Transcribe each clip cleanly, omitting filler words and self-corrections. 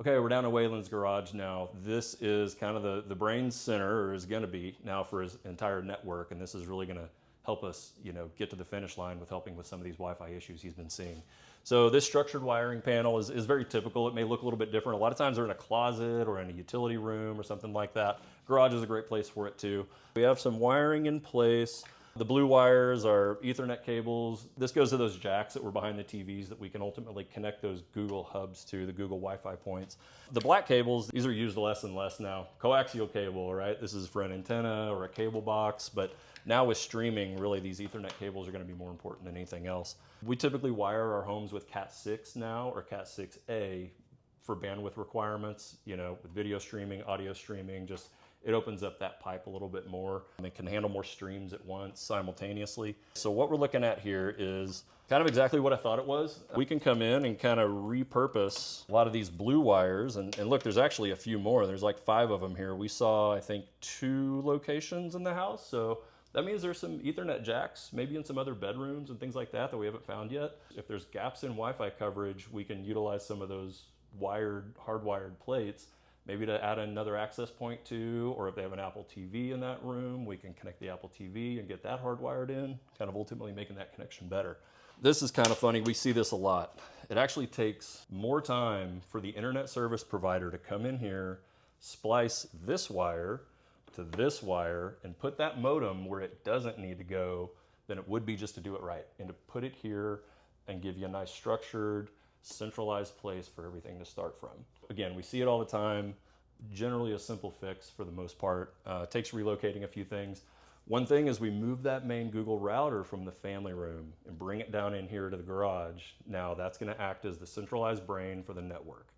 Okay, we're down at Waylon's garage now. This is kind of the brain center, or is going to be now for his entire network, and this is really going to help us, get to the finish line with helping with some of these Wi-Fi issues he's been seeing. So this structured wiring panel is very typical. It may look a little bit different. A lot of times they're in a closet or in a utility room or something like that. Garage is a great place for it too. We have some wiring in place. The blue wires are Ethernet cables. This goes to those jacks that were behind the TVs that we can ultimately connect those Google hubs to, the Google Wi-Fi points. The black cables, these are used less and less now. Coaxial cable, right? This is for an antenna or a cable box, but now with streaming, really these Ethernet cables are gonna be more important than anything else. We typically wire our homes with Cat 6 now, or Cat 6A for bandwidth requirements, with video streaming, audio streaming, just it opens up that pipe a little bit more. It can handle more streams at once simultaneously. So what we're looking at here is kind of exactly what I thought it was. We can come in and kind of repurpose a lot of these blue wires. And look, there's actually a few more. There's like 5 of them here. We saw, I think, 2 locations in the house. So that means there's some Ethernet jacks, maybe in some other bedrooms and things like that we haven't found yet. If there's gaps in Wi-Fi coverage, we can utilize some of those hardwired plates, maybe to add another access point to, or if they have an Apple TV in that room, we can connect the Apple TV and get that hardwired in, kind of ultimately making that connection better. This is kind of funny, we see this a lot. It actually takes more time for the internet service provider to come in here, splice this wire to this wire, and put that modem where it doesn't need to go than it would be just to do it right, and to put it here and give you a nice structured, centralized place for everything to start from. Again, we see it all the time. Generally a simple fix for the most part. It takes relocating a few things. One thing is we move that main Google router from the family room and bring it down in here to the garage. Now that's going to act as the centralized brain for the network.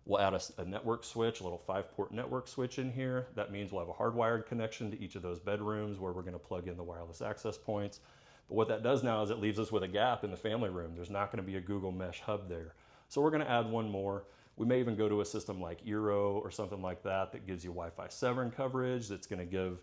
We'll add a network switch, a little 5-port network switch in here. That means we'll have a hardwired connection to each of those bedrooms where we're going to plug in the wireless access points. But what that does now is it leaves us with a gap in the family room. There's not going to be a Google Mesh hub there. So we're going to add one more. We may even go to a system like Eero or something like that that gives you Wi-Fi 7 coverage, that's going to give,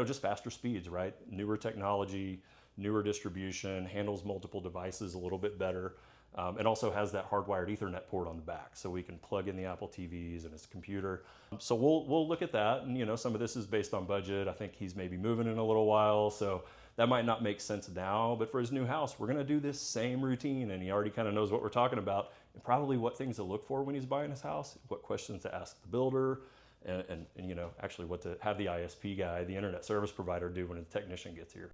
just faster speeds, right? Newer technology, newer distribution, handles multiple devices a little bit better, and also has that hardwired Ethernet port on the back, so we can plug in the Apple TVs and his computer. So we'll look at that, and some of this is based on budget. I think he's maybe moving in a little while, so that might not make sense now, but for his new house, we're gonna do this same routine, and he already kind of knows what we're talking about, and probably what things to look for when he's buying his house, what questions to ask the builder, and actually what to have the ISP guy, the internet service provider, do when a technician gets here.